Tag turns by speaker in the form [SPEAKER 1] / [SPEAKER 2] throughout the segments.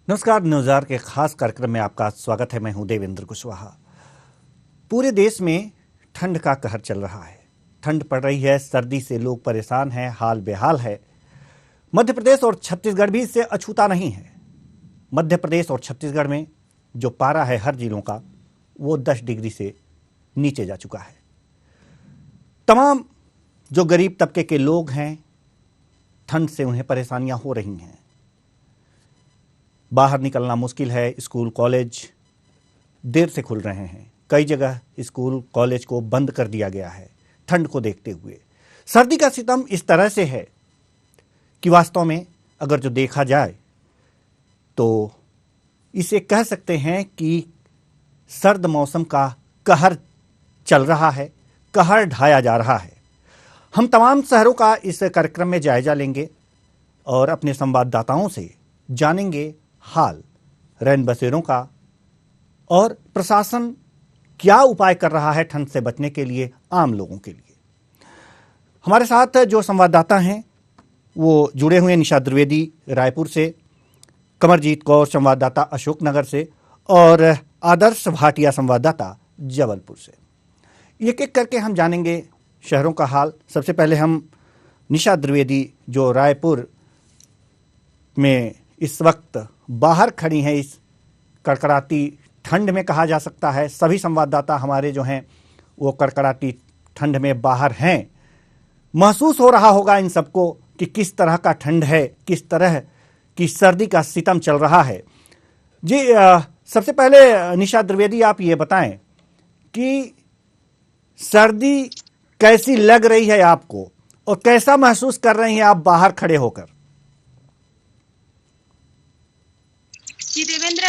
[SPEAKER 1] नमस्कार। न्यूज़ार के खास कार्यक्रम में आपका स्वागत है। मैं हूं देवेंद्र कुशवाहा। पूरे देश में ठंड का कहर चल रहा है। ठंड पड़ रही है, सर्दी से लोग परेशान हैं, हाल बेहाल है। मध्य प्रदेश और छत्तीसगढ़ भी इससे अछूता नहीं है। मध्य प्रदेश और छत्तीसगढ़ में जो पारा है हर जिलों का, वो 10 डिग्री से नीचे जा चुका है। तमाम जो गरीब तबके के लोग हैं, ठंड से उन्हें परेशानियां हो रही हैं। बाहर निकलना मुश्किल है। स्कूल कॉलेज देर से खुल रहे हैं। कई जगह स्कूल कॉलेज को बंद कर दिया गया है ठंड को देखते हुए। सर्दी का सितम इस तरह से है कि वास्तव में अगर जो देखा जाए तो इसे कह सकते हैं कि सर्द मौसम का कहर चल रहा है, कहर ढाया जा रहा है। हम तमाम शहरों का इस कार्यक्रम में जायजा लेंगे और अपने संवाददाताओं से जानेंगे हाल रैन बसेरों का और प्रशासन क्या उपाय कर रहा है ठंड से बचने के लिए, आम लोगों के लिए। हमारे साथ जो संवाददाता हैं वो जुड़े हुए हैं। निशा द्विवेदी रायपुर से, कमरजीत कौर संवाददाता अशोकनगर से और आदर्श भाटिया संवाददाता जबलपुर से। एक एक करके हम जानेंगे शहरों का हाल। सबसे पहले हम निशा द्विवेदी जो रायपुर में इस वक्त बाहर खड़ी हैं, इस कड़कड़ाती ठंड में कहा जा सकता है। सभी संवाददाता हमारे जो हैं वो कड़कड़ाती ठंड में बाहर हैं। महसूस हो रहा होगा इन सबको कि किस तरह का ठंड है, किस तरह की सर्दी का सितम चल रहा है। जी सबसे पहले निशा द्विवेदी आप ये बताएं कि सर्दी कैसी लग रही है आपको और कैसा महसूस कर रही हैं आप बाहर खड़े होकर।
[SPEAKER 2] जी देवेंद्र,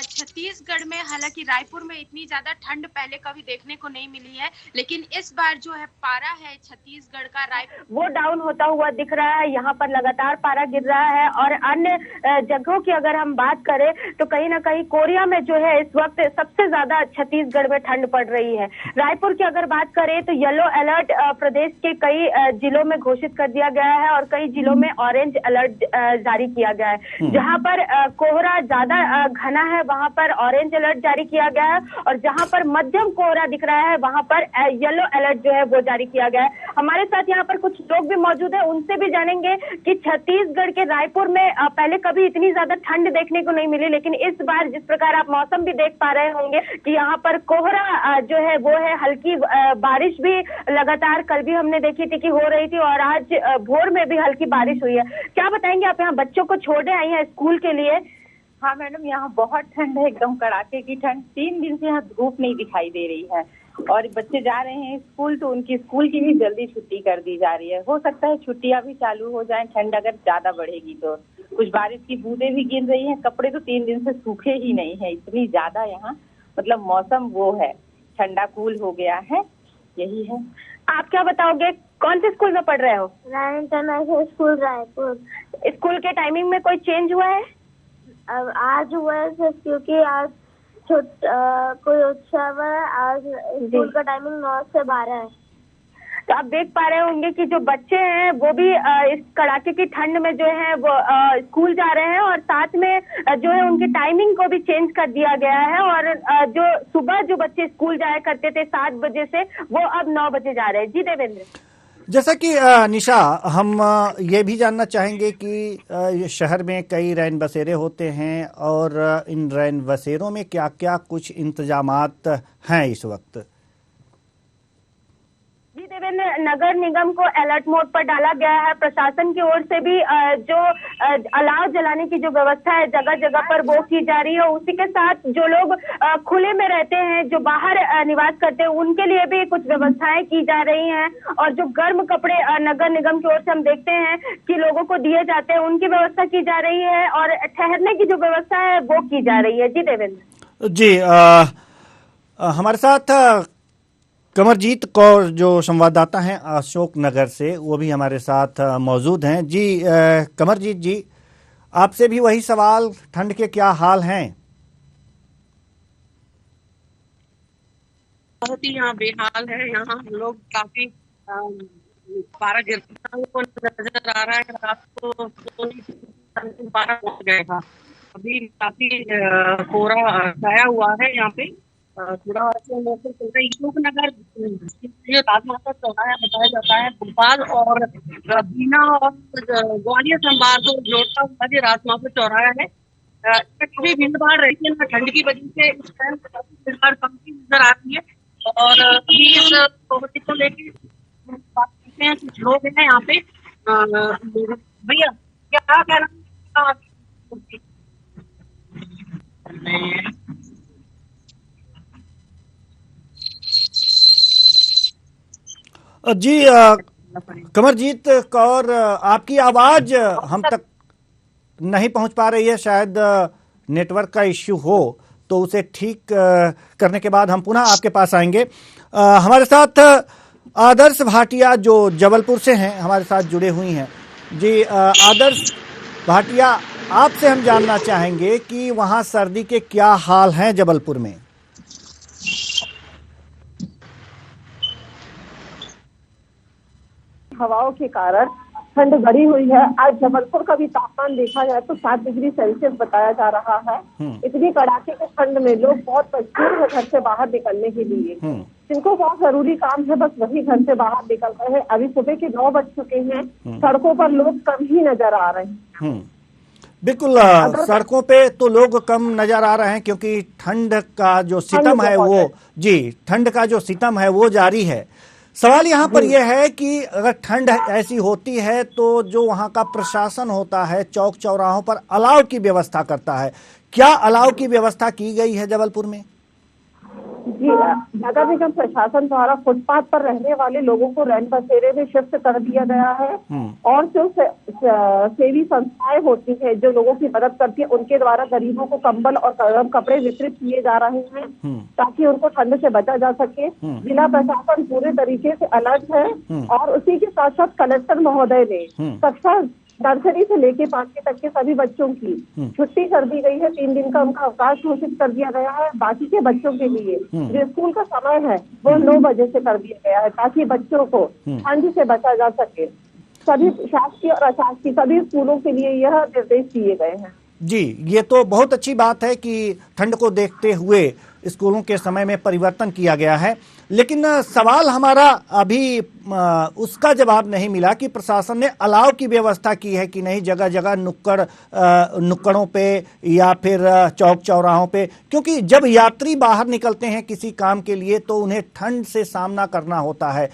[SPEAKER 2] छत्तीसगढ़ में हालांकि रायपुर में इतनी ज्यादा ठंड पहले कभी देखने को नहीं मिली है, लेकिन इस बार जो है पारा है छत्तीसगढ़ का रायपुर वो डाउन होता हुआ दिख रहा है। यहाँ पर लगातार पारा गिर रहा है और अन्य जगहों की अगर हम बात करें तो कहीं ना कहीं कोरिया में जो है इस वक्त सबसे ज्यादा छत्तीसगढ़ में ठंड पड़ रही है। रायपुर की अगर बात करें तो येलो अलर्ट प्रदेश के कई जिलों में घोषित कर दिया गया है और कई जिलों में ऑरेंज अलर्ट जारी किया गया है। जहाँ पर कोहरा ज्यादा घना है वहां पर ऑरेंज अलर्ट जारी किया गया है और जहां पर मध्यम कोहरा दिख रहा है वहां पर येलो अलर्ट जो है वो जारी किया गया है। हमारे साथ यहाँ पर कुछ लोग भी मौजूद है, उनसे भी जानेंगे कि छत्तीसगढ़ के रायपुर में पहले कभी इतनी ज्यादा ठंड देखने को नहीं मिली, लेकिन इस बार जिस प्रकार आप मौसम भी देख पा रहे होंगे कि यहाँ पर कोहरा जो है वो है, हल्की बारिश भी लगातार कल भी हमने देखी थी कि हो रही थी और आज भोर में भी हल्की बारिश हुई है। क्या बताएंगे आप, यहाँ बच्चों को छोड़ने आई हैं स्कूल के लिए?
[SPEAKER 3] हाँ मैडम, यहाँ बहुत ठंड है, एकदम कड़ाके की ठंड। 3 दिन से यहाँ धूप नहीं दिखाई दे रही है और बच्चे जा रहे हैं स्कूल तो उनकी स्कूल की भी जल्दी छुट्टी कर दी जा रही है। हो सकता है छुट्टियां भी चालू हो जाएं, ठंड अगर ज्यादा बढ़ेगी तो। कुछ बारिश की बूंदें भी गिर रही हैं। कपड़े तो 3 दिन से सूखे ही नहीं है, इतनी ज्यादा यहाँ मतलब मौसम वो है, ठंडा कूल हो गया है, यही है।
[SPEAKER 2] आप क्या बताओगे, कौन से स्कूल में पढ़ रहे हो?
[SPEAKER 4] Ryan international school Raipur.
[SPEAKER 2] School के टाइमिंग में कोई चेंज हुआ है?
[SPEAKER 4] अब आज हुआ है सिर्फ क्योंकि आज कोई उत्सव है। आज स्कूल का टाइमिंग 9 से 12 है।
[SPEAKER 2] तो आप देख पा रहे होंगे कि जो बच्चे हैं वो भी इस कड़ाके की ठंड में जो है वो स्कूल जा रहे हैं और साथ में जो है उनकी टाइमिंग को भी चेंज कर दिया गया है और जो सुबह जो बच्चे स्कूल जाया करते थे 7 बजे से, वो अब 9 बजे जा रहे हैं। जी देवेंद्र,
[SPEAKER 1] जैसा कि निशा, हम ये भी जानना चाहेंगे कि शहर में कई रैन बसेरे होते हैं और इन रैन बसेरों में क्या क्या कुछ इंतजामात हैं इस वक्त।
[SPEAKER 2] जी देवेंद्र, नगर निगम को अलर्ट मोड पर डाला गया है। प्रशासन की ओर से भी जो अलाव जलाने की जो व्यवस्था है जगह जगह पर वो की जा रही है। उसी के साथ जो लोग खुले में रहते हैं, जो बाहर निवास करते हैं, उनके लिए भी कुछ व्यवस्थाएं की जा रही हैं और जो गर्म कपड़े नगर निगम की ओर से हम देखते हैं कि लोगों को दिए जाते हैं, उनकी व्यवस्था की जा रही है और ठहरने की जो व्यवस्था है वो की जा रही है। जी देवेंद्र
[SPEAKER 1] जी, हमारे साथ कमरजीत कौर जो संवाददाता हैं अशोकनगर से, वो भी हमारे साथ मौजूद हैं। जी कमरजीत जी, आपसे भी वही सवाल, ठंड के क्या हाल हैं?
[SPEAKER 5] बहुत ही यहाँ बेहाल है। यहाँ हम लोग काफी पारा गिरता हुआ नजर आ रहा है। रात को 12 पहुंच गए था। अभी काफी कोहरा छाया हुआ है यहाँ पे। थोड़ा मौसम चल रहा है। अशोक नगर जो राजमाता चौराहा बताया जाता है, भोपाल और बीना और ग्वालियर संभाग को जोड़ता हुआ जो राजमाता चौराहा है, इसमें काफी भीड़ भाड़ रहती है। ठंड की वजह से इस टाइम काफी भीड़ भाड़ कम की नजर आती है। और अभी इस प्रॉपर्टी को लेके बात करते हैं, कुछ लोग हैं यहाँ पे। भैया क्या कहना
[SPEAKER 1] जी कमरजीत कौर, आपकी आवाज हम तक नहीं पहुंच पा रही है, शायद नेटवर्क का इश्यू हो, तो उसे ठीक करने के बाद हम पुनः आपके पास आएंगे। हमारे साथ आदर्श भाटिया जो जबलपुर से हैं हमारे साथ जुड़े हुई हैं। जी आदर्श भाटिया, आपसे हम जानना चाहेंगे कि वहां सर्दी के क्या हाल हैं जबलपुर में।
[SPEAKER 6] हवाओं के कारण ठंड बढ़ी हुई है। आज जबलपुर का भी तापमान देखा जाए तो 7 डिग्री सेल्सियस बताया जा रहा है। इतनी कड़ाके की ठंड में लोग बहुत मजबूर है घर से बाहर निकलने के लिए। जिनको बहुत जरूरी काम है बस वही घर से बाहर निकल रहे हैं। अभी सुबह के 9 बज चुके हैं, सड़कों पर लोग कम ही नजर आ रहे हैं।
[SPEAKER 1] बिल्कुल, सड़कों पे तो लोग कम नजर आ रहे हैं क्योंकि ठंड का जो सितम है वो ठंड का जो सितम है वो जारी है। सवाल यहाँ पर यह है कि अगर ठंड ऐसी होती है तो जो वहाँ का प्रशासन होता है चौक चौराहों पर अलाव की व्यवस्था करता है, क्या अलाव की व्यवस्था की गई है जबलपुर में?
[SPEAKER 6] जी, नगर निगम प्रशासन द्वारा फुटपाथ पर रहने वाले लोगों को रैन बसेरे में शिफ्ट कर दिया गया है। और जो सेवी संस्थाएं होती है जो लोगों की मदद करती है उनके द्वारा गरीबों को कंबल और गर्म कपड़े वितरित किए जा रहे हैं ताकि उनको ठंड से बचा जा सके। जिला प्रशासन पूरे तरीके से अलर्ट है। और उसी के साथ साथ कलेक्टर महोदय ने कक्षा नर्सरी से लेके 5वीं तक के सभी बच्चों की छुट्टी कर दी गई है। 3 दिन का उनका अवकाश घोषित कर दिया गया है। बाकी के बच्चों के लिए जो स्कूल का समय है वो 9 बजे से कर दिया गया है ताकि बच्चों को ठंड से बचा जा सके। सभी शासकीय और अशासकीय सभी स्कूलों के लिए यह निर्देश दिए गए हैं।
[SPEAKER 1] जी, ये तो बहुत अच्छी बात है कि ठंड को देखते हुए स्कूलों के समय में परिवर्तन किया गया है, लेकिन सवाल हमारा अभी उसका जवाब नहीं मिला कि प्रशासन ने अलाव की व्यवस्था की है कि नहीं जगह जगह नुक्कड़ों पे या फिर चौक चौराहों पे, क्योंकि जब यात्री बाहर निकलते हैं किसी काम के लिए तो उन्हें ठंड से सामना करना होता है।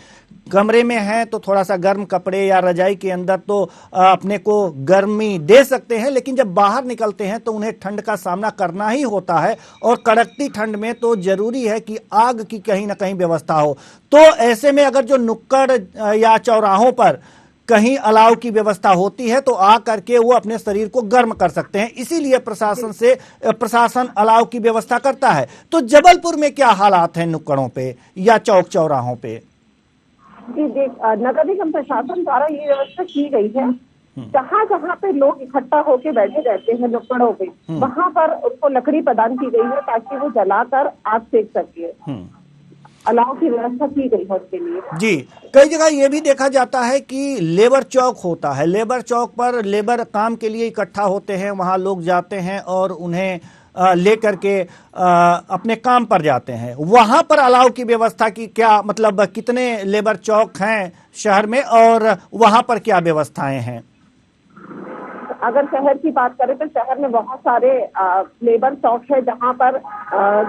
[SPEAKER 1] कमरे में हैं तो थोड़ा सा गर्म कपड़े या रजाई के अंदर तो अपने को गर्मी दे सकते हैं, लेकिन जब बाहर निकलते हैं तो उन्हें ठंड का सामना करना ही होता है। और कड़कती ठंड में तो जरूरी है कि आग की कहीं ना कहीं व्यवस्था हो। तो ऐसे में अगर जो नुक्कड़ या चौराहों पर कहीं अलाव की व्यवस्था होती है तो आ करके वो अपने शरीर को गर्म कर सकते हैं, इसीलिए प्रशासन अलाव की व्यवस्था करता है। तो जबलपुर में क्या हालात हैं नुक्कड़ों पे या चौक चौराहों पे?
[SPEAKER 6] जी नगर निगम प्रशासन द्वारा ये व्यवस्था की गई है। जहाँ जहाँ पे लोग इकट्ठा होके बैठे रहते हैं नुक्कड़ों पे, वहाँ पर उनको लकड़ी प्रदान की गई है ताकि वो जलाकर आग सेक सके। अलाव की व्यवस्था की गई है उसके लिए। जी,
[SPEAKER 1] कई जगह ये भी देखा जाता है कि लेबर चौक होता है, लेबर चौक पर लेबर काम के लिए इकट्ठा होते हैं, वहाँ लोग जाते हैं और उन्हें लेकर के अपने काम पर जाते हैं। वहां पर अलाव की व्यवस्था की क्या मतलब, कितने लेबर चौक हैं शहर में और वहां पर क्या व्यवस्थाएं हैं?
[SPEAKER 6] अगर शहर की बात करें तो शहर में बहुत सारे लेबर चौक है जहां पर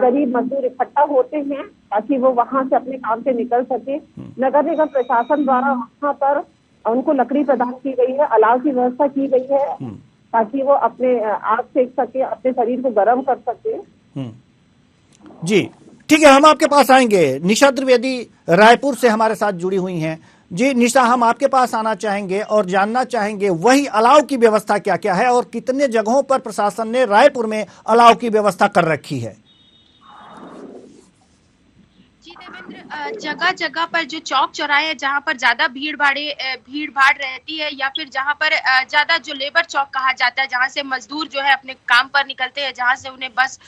[SPEAKER 6] गरीब मजदूर इकट्ठा होते हैं ताकि वो वहां से अपने काम से निकल सके। नगर निगम प्रशासन द्वारा वहां पर उनको लकड़ी प्रदान की गई है, अलाव की व्यवस्था की गई है ताकि वो अपने आग सेक सके, अपने शरीर को गर्म कर सके।
[SPEAKER 1] जी ठीक है, हम आपके पास आएंगे। निशा द्विवेदी रायपुर से हमारे साथ जुड़ी हुई हैं। जी निशा, हम आपके पास आना चाहेंगे और जानना चाहेंगे वही अलाव की व्यवस्था क्या क्या है और कितने जगहों पर प्रशासन ने रायपुर में अलाव की व्यवस्था कर रखी है।
[SPEAKER 2] जी देवेंद्र, जगह जगह पर जो चौक चौराहे हैं जहां पर ज्यादा भीड़ भाड़ रहती है, या फिर जहां पर ज्यादा जो लेबर चौक कहा जाता है, जहां से मजदूर जो है अपने काम पर निकलते हैं, जहां से उन्हें बस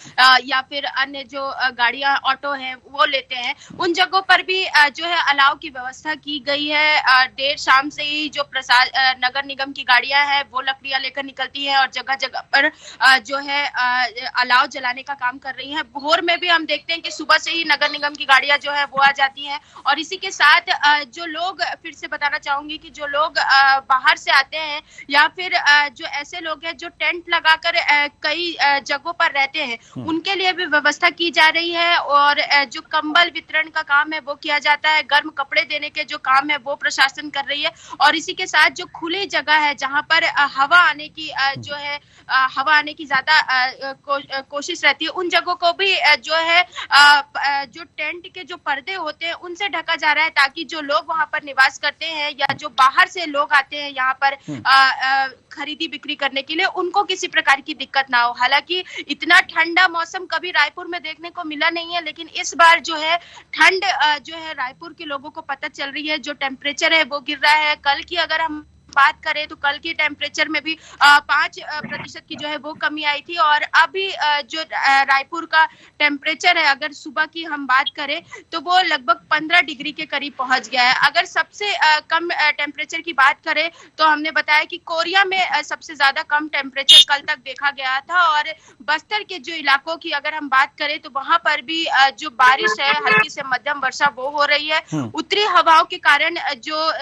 [SPEAKER 2] या फिर अन्य जो गाड़ियां ऑटो हैं वो लेते हैं, उन जगहों पर भी जो है अलाव की व्यवस्था की गई है। देर शाम से ही जो नगर निगम की गाड़ियां हैं वो लकड़ियां लेकर निकलती है और जगह जगह पर जो है अलाव जलाने का काम कर रही है। भोर में भी हम देखते हैं कि सुबह से ही नगर निगम की गाड़ियां जो है वो आ जाती हैं। और इसी के साथ जो लोग, फिर से बताना चाहूंगी कि जो लोग बाहर से आते हैं या फिर जो ऐसे लोग हैं जो टेंट लगाकर कई जगहों पर रहते हैं, उनके लिए भी व्यवस्था की जा रही है। और जो कंबल वितरण का काम है वो किया जाता है, गर्म कपड़े देने के जो काम है वो प्रशासन कर रही है। और इसी के साथ जो खुली जगह है जहां पर हवा आने की जो है हवा आने की ज्यादा कोशिश रहती है, उन जगहों को भी जो है जो टेंट के जो पर्दे होते हैं उनसे ढका जा रहा है, ताकि जो लोग वहां पर निवास करते हैं या जो बाहर से लोग आते हैं यहाँ पर खरीदी बिक्री करने के लिए, उनको किसी प्रकार की दिक्कत ना हो। हालांकि इतना ठंडा मौसम कभी रायपुर में देखने को मिला नहीं है, लेकिन इस बार जो है ठंड जो है रायपुर के लोगों को पता चल रही है। जो टेम्परेचर है वो गिर रहा है। कल की अगर हम बात करें तो कल की टेम्परेचर में भी 5% की जो है वो कमी आई थी। और अभी जो रायपुर का टेम्परेचर है, अगर सुबह की हम बात करें तो वो लगभग 15 डिग्री के करीब पहुंच गया है। अगर सबसे कम टेम्परेचर की बात करें तो हमने बताया कि कोरिया में सबसे ज्यादा कम टेम्परेचर कल तक देखा गया था। और बस्तर के जो इलाकों की अगर हम बात करें तो वहां पर भी जो बारिश है, हल्की से मध्यम वर्षा वो हो रही है। उत्तरी हवाओं के कारण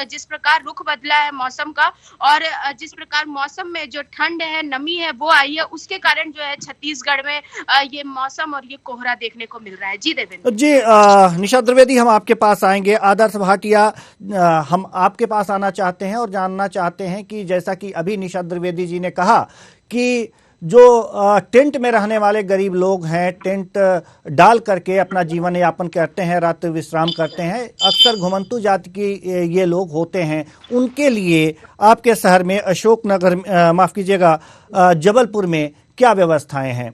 [SPEAKER 2] जिस प्रकार रुख बदला है मौसम का, और जिस प्रकार मौसम में जो ठंड है, नमी है वो आई है, उसके कारण जो है छत्तीसगढ़ में ये मौसम और ये कोहरा देखने को मिल रहा है। जी देवेंद्र
[SPEAKER 1] जी, निशा द्विवेदी हम आपके पास आएंगे। आदर्श भाटिया, हम आपके पास आना चाहते हैं और जानना चाहते हैं कि जैसा कि अभी निशा द्विवेदी जी ने कहा कि जो टेंट में रहने वाले गरीब लोग हैं, टेंट डाल करके अपना जीवन यापन करते हैं, रात्रि विश्राम करते हैं, अक्सर घुमंतू जाति की ये लोग होते हैं, उनके लिए आपके शहर में अशोकनगर, माफ कीजिएगा, जबलपुर में क्या व्यवस्थाएं हैं?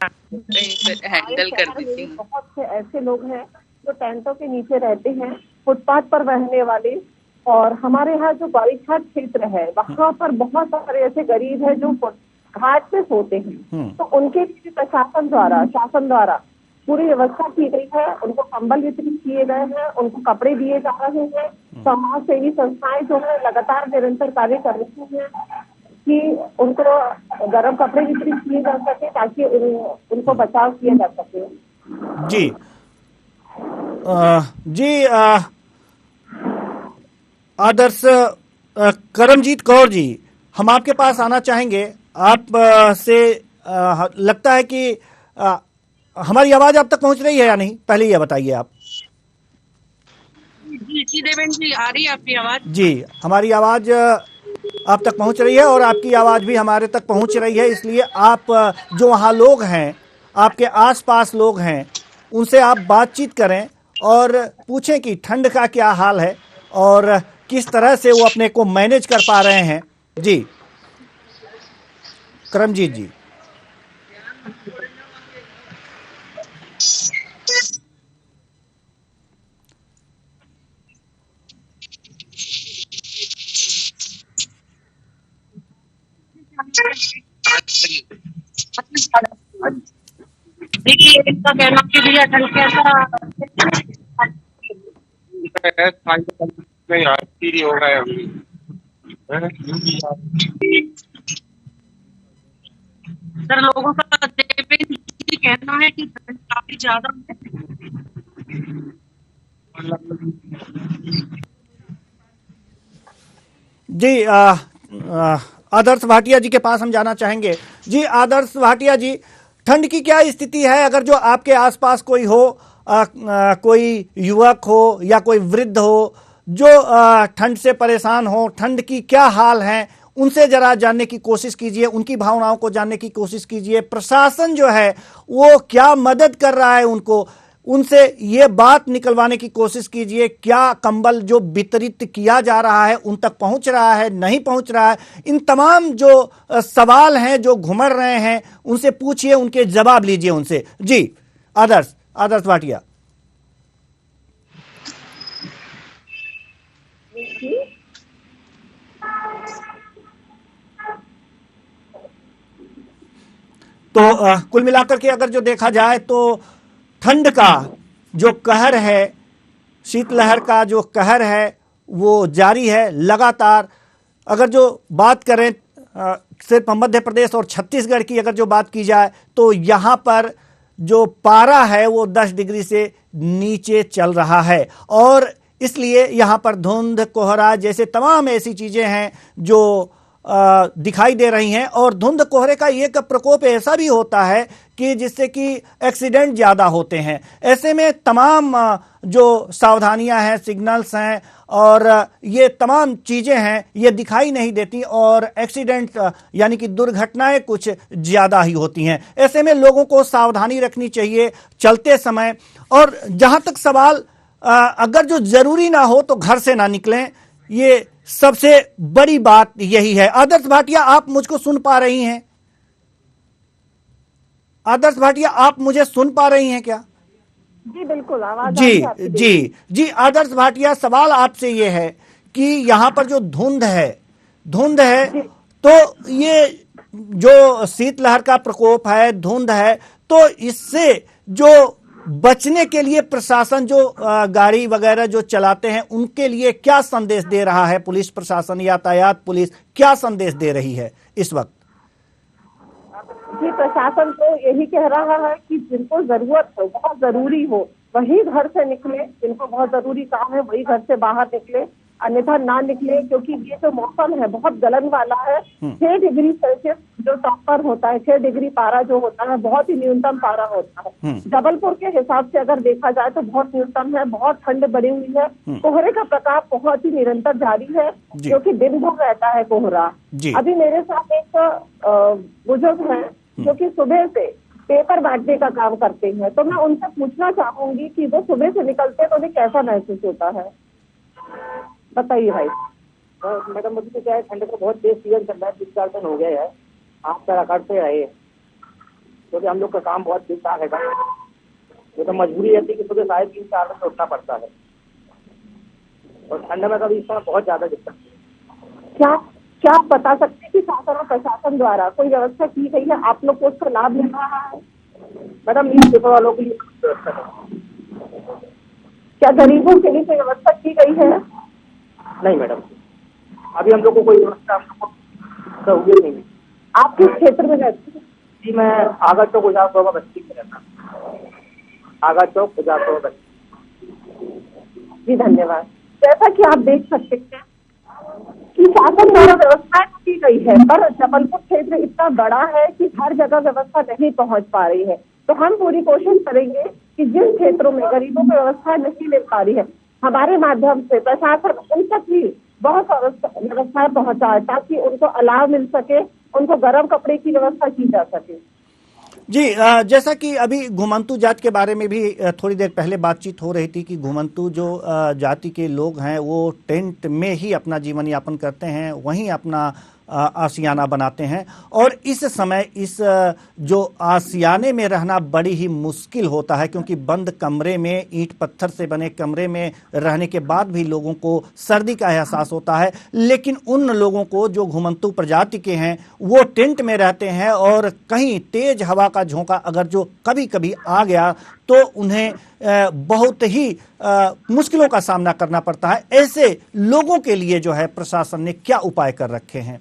[SPEAKER 5] हैंडल कर देती हूँ।
[SPEAKER 6] बहुत से ऐसे लोग हैं जो टेंटों के नीचे रहते हैं, फुटपाथ पर रहने वाले, और हमारे यहाँ जो बारीघाट क्षेत्र है वहाँ पर बहुत सारे ऐसे गरीब हैं जो घाट पे सोते हैं। तो उनके लिए प्रशासन द्वारा, शासन द्वारा पूरी व्यवस्था की गई है। उनको कंबल वितरित किए गए हैं, उनको कपड़े दिए जा रहे हैं। समाज सेवी संस्थाएं जो है लगातार निरंतर कार्य कर रही हैं कि उनको गर्म कपड़े वितरित किए जा सके ताकि उनको बचाव किया जा सके।
[SPEAKER 1] जी जी, आदर्श, करमजीत कौर जी, हम आपके पास आना चाहेंगे। आप से लगता है कि हमारी आवाज आप तक पहुंच रही है या नहीं, पहले ये बताइए आप।
[SPEAKER 5] जी देवेंद्र जी, आ रही है आपकी आवाज?
[SPEAKER 1] जी, हमारी आवाज आप तक पहुंच रही है और आपकी आवाज भी हमारे तक पहुंच रही है। इसलिए आप जो वहाँ लोग हैं, आपके आसपास लोग हैं, उनसे आप बातचीत करें और पूछें कि ठंड का क्या हाल है और किस तरह से वो अपने को मैनेज कर पा रहे हैं। जी करमजीत जी।
[SPEAKER 5] देखिए, इनका कहना कि भैया ठंड कैसा
[SPEAKER 7] हो रहा है अभी।
[SPEAKER 5] सर, लोगों का कहना है कि ठंड काफी ज्यादा है।
[SPEAKER 1] जी, आदर्श भाटिया जी के पास हम जाना चाहेंगे। जी आदर्श भाटिया जी, ठंड की क्या स्थिति है? अगर जो आपके आसपास कोई हो, कोई युवक हो या कोई वृद्ध हो जो ठंड से परेशान हो, ठंड की क्या हाल है, उनसे जरा जानने की कोशिश कीजिए, उनकी भावनाओं को जानने की कोशिश कीजिए। प्रशासन जो है वो क्या मदद कर रहा है उनको, उनसे ये बात निकलवाने की कोशिश कीजिए। क्या कंबल जो वितरित किया जा रहा है उन तक पहुंच रहा है, नहीं पहुंच रहा है? इन तमाम जो सवाल हैं जो घुमड़ रहे हैं उनसे पूछिए, उनके जवाब लीजिए उनसे। जी आदर्श, आदर्श भाटिया। तो कुल मिलाकर के अगर जो देखा जाए तो ठंड का जो कहर है, शीतलहर का जो कहर है वो जारी है लगातार। अगर जो बात करें सिर्फ मध्य प्रदेश और छत्तीसगढ़ की अगर जो बात की जाए तो यहाँ पर जो पारा है वो 10 डिग्री से नीचे चल रहा है और इसलिए यहाँ पर धुंध, कोहरा जैसे तमाम ऐसी चीजें हैं जो दिखाई दे रही हैं। और धुंध कोहरे का एक प्रकोप ऐसा भी होता है कि जिससे कि एक्सीडेंट ज्यादा होते हैं। ऐसे में तमाम जो सावधानियां हैं, सिग्नल्स हैं और ये तमाम चीजें हैं ये दिखाई नहीं देती और एक्सीडेंट यानी कि दुर्घटनाएं कुछ ज्यादा ही होती हैं। ऐसे में लोगों को सावधानी रखनी चाहिए चलते समय। और जहां तक सवाल अगर जो जरूरी ना हो तो घर से ना निकलें, ये सबसे बड़ी बात यही है। आदर्श भाटिया, आप मुझको सुन पा रही हैं? आदर्श भाटिया, आप मुझे सुन पा रही हैं क्या?
[SPEAKER 6] जी बिल्कुल, आवाज
[SPEAKER 1] जी जी जी। आदर्श भाटिया, सवाल आपसे ये है कि यहाँ पर जो धुंध है तो ये जो शीतलहर का प्रकोप है, धुंध है, तो इससे जो बचने के लिए प्रशासन जो गाड़ी वगैरह जो चलाते हैं उनके लिए क्या संदेश दे रहा है? पुलिस प्रशासन, यातायात पुलिस क्या संदेश दे रही है इस वक्त?
[SPEAKER 6] जी, प्रशासन तो यही कह रहा है कि जिनको जरूरत हो, बहुत जरूरी हो, वही घर से निकले। जिनको बहुत जरूरी काम है वही घर से बाहर निकले, अन्यथा ना निकले, क्योंकि ये जो मौसम है बहुत गलन वाला है। 6 डिग्री सेल्सियस जो तापमान होता है, 6 डिग्री पारा जो होता है, बहुत ही न्यूनतम पारा होता है। जबलपुर के हिसाब से अगर देखा जाए तो बहुत न्यूनतम है, बहुत ठंड बढ़ी हुई है। कोहरे का प्रताप बहुत ही निरंतर जारी है, क्योंकि दिन भर रहता है कोहरा। अभी मेरे साथ एक बुजुर्ग है जो कि सुबह से पेपर बांटने का काम करते हैं, तो मैं उनसे पूछना चाहूंगी कि वो सुबह से निकलते हैं तो उन्हें कैसा महसूस होता है, बताइए भाई।
[SPEAKER 7] मैडम, मुझे तो क्या है, ठंड का बहुत तेज सीजन चल रहा है, 3-4 दिन हो गया है। आप तरह करते रहे क्योंकि हम लोग का काम बहुत ठीक ठाक है। ये तो मजबूरी रहती है कि सुबह 3:30-4 बजे उठना पड़ता है और ठंड में कभी इस समय बहुत ज्यादा दिक्कत है।
[SPEAKER 6] क्या आप बता सकते हैं कि शासन और प्रशासन द्वारा कोई व्यवस्था की गई है, आप लोग को उसका लाभ मिल रहा है?
[SPEAKER 7] मैडम, न्यूज पेपर वालों के लिए व्यवस्था है।
[SPEAKER 6] क्या गरीबों के लिए कोई व्यवस्था की गई है?
[SPEAKER 7] नहीं मैडम, अभी हम लोग को कोई व्यवस्था सहूलियत नहीं है।
[SPEAKER 6] आप किस क्षेत्र में रहते हैं?
[SPEAKER 7] जी, मैं आगा चौक उजारपुर बस्ती में रहता हूँ। आगा चौक उजारपुर बस्ती।
[SPEAKER 6] जी धन्यवाद। जैसा कि आप देख सकते हैं कि शासन द्वारा व्यवस्था की गई है, पर जबलपुर क्षेत्र इतना बड़ा है कि हर जगह व्यवस्था नहीं पहुंच पा रही है। तो हम पूरी कोशिश करेंगे कि जिन क्षेत्रों में गरीबों को व्यवस्था नहीं मिल पा रही है, हमारे माध्यम से प्रशासन उन तक भी बहुत व्यवस्थाएं पहुंचाए ताकि उनको अलाव मिल सके, उनको गर्म कपड़े की व्यवस्था की जा सके।
[SPEAKER 1] जी, जैसा कि अभी घुमंतू जात के बारे में भी थोड़ी देर पहले बातचीत हो रही थी कि घुमंतू जो जाति के लोग हैं वो टेंट में ही अपना जीवन यापन करते हैं, वहीं अपना आशियाना बनाते हैं और इस समय इस जो आशियाने में रहना बड़ी ही मुश्किल होता है, क्योंकि बंद कमरे में, ईंट पत्थर से बने कमरे में रहने के बाद भी लोगों को सर्दी का एहसास होता है। लेकिन उन लोगों को जो घुमंतू प्रजाति के हैं वो टेंट में रहते हैं और कहीं तेज हवा का झोंका अगर जो कभी कभी आ गया तो उन्हें बहुत ही मुश्किलों का सामना करना पड़ता है। ऐसे लोगों के लिए जो है प्रशासन ने क्या उपाय कर रखे हैं?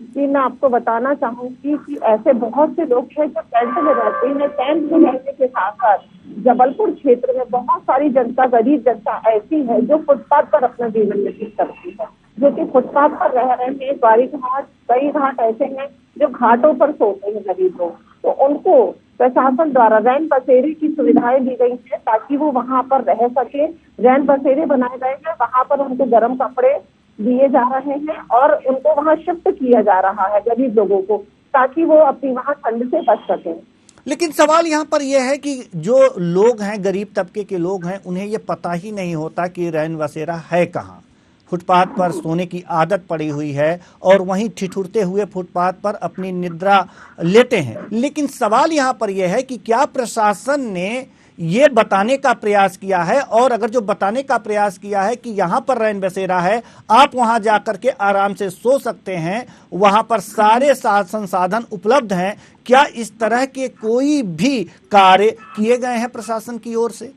[SPEAKER 6] जी, मैं आपको बताना चाहूंगी कि ऐसे बहुत से लोग हैं जो टेंट में रहते हैं। टेंट में रहने के साथ साथ जबलपुर क्षेत्र में बहुत सारी जनता, गरीब जनता ऐसी है जो फुटपाथ पर अपना जीवन व्यतीत करती है, जो कि फुटपाथ पर रह रहे हैं। द्वारी घाट, कई घाट ऐसे हैं जो घाटों पर सोते हैं गरीब लोग, तो उनको प्रशासन द्वारा रैन बसेरे की सुविधाएं दी गई है ताकि वो वहां पर रह सके। रैन बसेरे बनाए गए हैं, वहां पर उनको गर्म कपड़े दिए जा रहे हैं और उनको वहां शिफ्ट किया जा रहा है गरीब लोगों को, ताकि वो अपनी वहां ठंड से बच सकें।
[SPEAKER 1] लेकिन सवाल यहाँ पर यह है कि जो लोग हैं, गरीब तबके के लोग हैं, उन्हें ये पता ही नहीं होता कि रैन बसेरा है कहाँ। फुटपाथ पर सोने की आदत पड़ी हुई है और वहीं ठिठुरते हुए फुटपाथ पर अपनी निद्रा लेते हैं। लेकिन सवाल यहाँ पर यह है कि क्या प्रशासन ने ये बताने का प्रयास किया है, और अगर जो बताने का प्रयास किया है कि यहाँ पर रैन बसेरा है, आप वहां जाकर के आराम से सो सकते हैं, वहां पर सारे संसाधन उपलब्ध हैं, क्या इस तरह के कोई भी कार्य किए गए हैं प्रशासन की ओर से?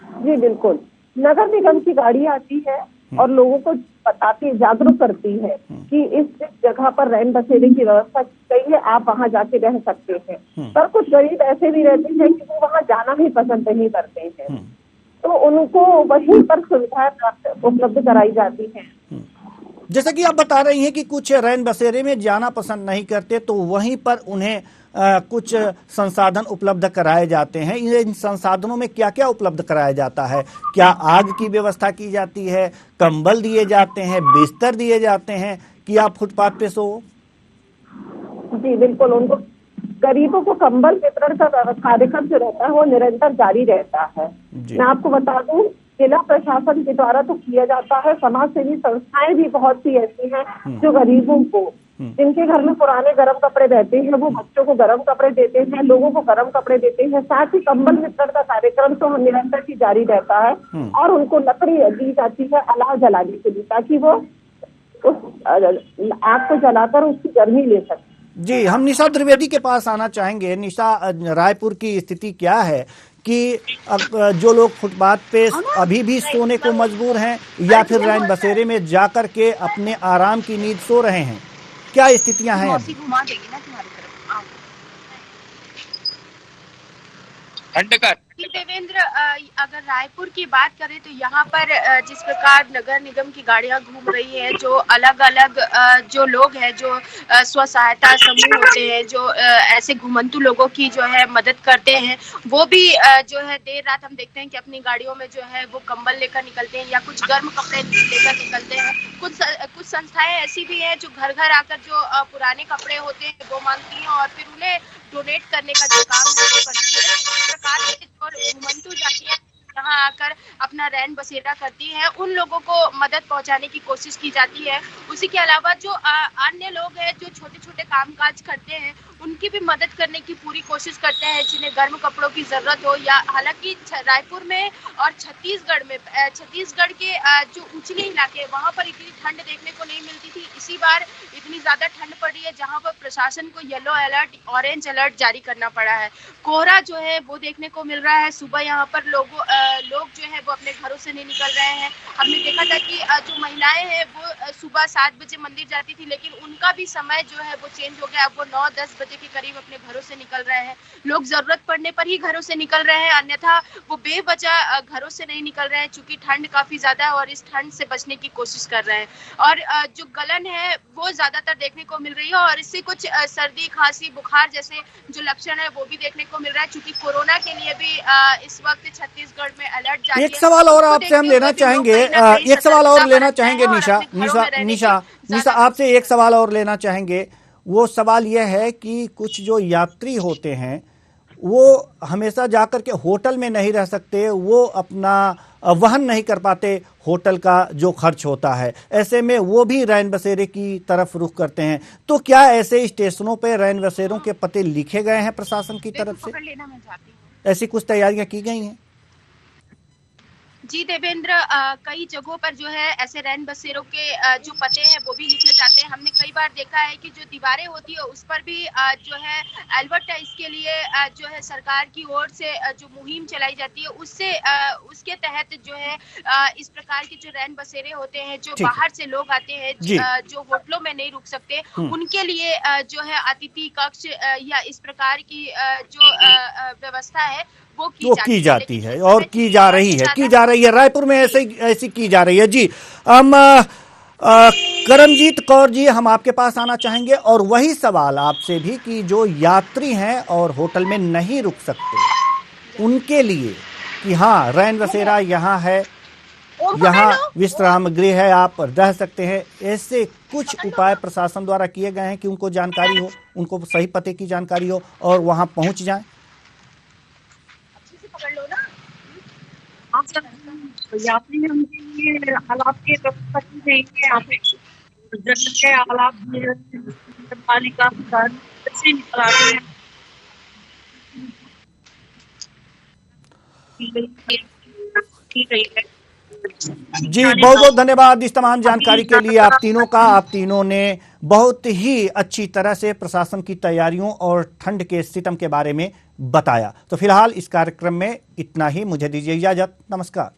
[SPEAKER 6] जी बिल्कुल, नगर निगम की गाड़ी आती है और लोगों को बताती, जागरूक करती है कि इस जगह पर रैन बसेरे की व्यवस्था की गई है, आप वहां जाके रह सकते हैं। पर कुछ गरीब ऐसे भी रहते हैं कि वो वहां जाना भी पसंद नहीं करते हैं, तो उनको वहीं पर सुविधाएं उपलब्ध कराई जाती हैं।
[SPEAKER 1] जैसा कि आप बता रही हैं कि कुछ रैन बसेरे में जाना पसंद नहीं करते, तो वहीं पर उन्हें कुछ संसाधन उपलब्ध कराए जाते हैं। इन संसाधनों में क्या क्या उपलब्ध कराया जाता है? क्या आग की व्यवस्था की जाती है, कंबल दिए जाते हैं, बिस्तर दिए जाते हैं कि आप फुटपाथ पे सो?
[SPEAKER 6] जी बिल्कुल, उनको गरीबों को कंबल वितरण का कार्यक्रम जो रहता है वो निरंतर जारी रहता है। मैं आपको बता दूं, जिला प्रशासन के द्वारा तो किया जाता है, समाज सेवी संस्थाएं भी बहुत सी ऐसी हैं जो गरीबों को, जिनके घर में पुराने गर्म कपड़े रहते हैं, वो बच्चों को गर्म कपड़े देते हैं, लोगों को गर्म कपड़े देते हैं। साथ ही कंबल वितरण का कार्यक्रम तो निरंतर ही जारी रहता है और उनको लकड़ी दी जाती है अलाव जलाने के लिए, ताकि वो उस आग को जलाकर उसकी गर्मी ले सके।
[SPEAKER 1] जी, हम निशा द्विवेदी के पास आना चाहेंगे। निशा, रायपुर की स्थिति क्या है कि जो लोग फुटपाथ पे अभी भी सोने को मजबूर हैं या फिर रैन बसेरे में जाकर के अपने आराम की नींद सो रहे हैं, क्या स्थितियां हैं?
[SPEAKER 2] घुमा देगी ना तुम्हारी तरफ। देवेंद्र, अगर रायपुर की बात करें तो यहाँ पर जिस प्रकार नगर निगम की गाड़ियां घूम रही है, जो अलग अलग जो लोग हैं, जो स्व सहायता समूह होते हैं, जो ऐसे घुमंतु लोगों की जो है मदद करते हैं, वो भी जो है देर रात हम देखते हैं कि अपनी गाड़ियों में जो है वो कंबल लेकर निकलते हैं या कुछ गर्म कपड़े लेकर निकलते हैं। कुछ संस्थाएं ऐसी भी हैं जो घर घर आकर जो पुराने कपड़े होते हैं वो मांगती हैं और फिर उन्हें डोनेट करने का जो काम है वो करती है। इस प्रकार से घुमंतु जातियां यहाँ आकर अपना रैन बसेरा करती हैं, उन लोगों को मदद पहुंचाने की कोशिश की जाती है। उसी के अलावा जो अन्य लोग हैं जो छोटे छोटे कामकाज करते हैं, उनकी भी मदद करने की पूरी कोशिश करते हैं, जिन्हें गर्म कपड़ों की जरूरत हो। या हालांकि रायपुर में और छत्तीसगढ़ के जो उचले इलाके हैं वहां पर इतनी ठंड देखने को नहीं मिलती थी। इसी बार इतनी ज्यादा ठंड पड़ी है जहां पर प्रशासन को येलो अलर्ट, ऑरेंज अलर्ट जारी करना पड़ा है। कोहरा जो है वो देखने को मिल रहा है। सुबह यहाँ पर लोग जो है वो अपने घरों से नहीं निकल रहे हैं। हमने देखा था कि जो महिलाएं हैं वो सुबह 7 बजे मंदिर जाती थी, लेकिन उनका भी समय जो है वो चेंज हो गया। अब वो 9-10 बजे के करीब अपने घरों से निकल रहे हैं। लोग जरूरत पड़ने पर ही घरों से निकल रहे हैं, अन्यथा वो बेवजह घरों से नहीं निकल रहे हैं, क्योंकि ठंड काफी ज्यादा है और इस ठंड से बचने की कोशिश कर रहे हैं। और जो गलन है वो ज्यादातर देखने को मिल रही है और इससे कुछ सर्दी, खांसी, बुखार जैसे जो लक्षण है वो भी देखने को मिल रहा है। क्योंकि कोरोना के लिए भी इस वक्त छत्तीसगढ़ में अलर्ट जारी है।
[SPEAKER 1] एक सवाल और आपसे हम लेना चाहेंगे, एक सवाल और लेना चाहेंगे निशा आपसे एक सवाल और लेना चाहेंगे। वो सवाल यह है कि कुछ जो यात्री होते हैं वो हमेशा जाकर के होटल में नहीं रह सकते, वो अपना वहन नहीं कर पाते होटल का जो खर्च होता है, ऐसे में वो भी रैन बसेरे की तरफ रुख करते हैं। तो क्या ऐसे स्टेशनों पे रैन बसेरों के पते लिखे गए हैं प्रशासन की तरफ से? ऐसी कुछ तैयारियां की गई हैं?
[SPEAKER 2] जी देवेंद्र, कई जगहों पर जो है ऐसे रैन बसेरों के जो पते हैं वो भी लिखे जाते हैं। हमने कई बार देखा है कि जो दीवारें होती है उस पर भी जो है एडवर्टाइज के लिए जो है सरकार की ओर से जो मुहिम चलाई जाती है, उसके तहत जो है इस प्रकार के जो रैन बसेरे होते हैं, जो बाहर से लोग आते हैं, जो होटलों में नहीं रुक सकते, उनके लिए जो है अतिथि कक्ष या इस प्रकार की जो व्यवस्था है वो की
[SPEAKER 1] जाती है और की जा रही है। रायपुर में ऐसी की जा रही है। जी, हम करमजीत कौर जी, हम आपके पास आना चाहेंगे और वही सवाल आपसे भी कि जो यात्री हैं और होटल में नहीं रुक सकते उनके लिए कि हाँ रैन बसेरा यहाँ है, यहाँ विश्राम गृह है, आप रह सकते हैं, ऐसे कुछ उपाय प्रशासन द्वारा किए गए हैं कि उनको जानकारी हो, उनको सही पते की जानकारी हो और वहां पहुंच जाएं?
[SPEAKER 2] पकड़ लो ना।
[SPEAKER 5] तो यात्री उनके लिए हालात की व्यवस्था की गई है। यहाँ पे जल के हालात पालिका से निकल आ रहे हैं। की गई है।
[SPEAKER 1] जी बहुत बहुत धन्यवाद इस तमाम जानकारी के लिए आप तीनों का। आप तीनों ने बहुत ही अच्छी तरह से प्रशासन की तैयारियों और ठंड के सितम के बारे में बताया। तो फिलहाल इस कार्यक्रम में इतना ही, मुझे दीजिए इजाजत, नमस्कार।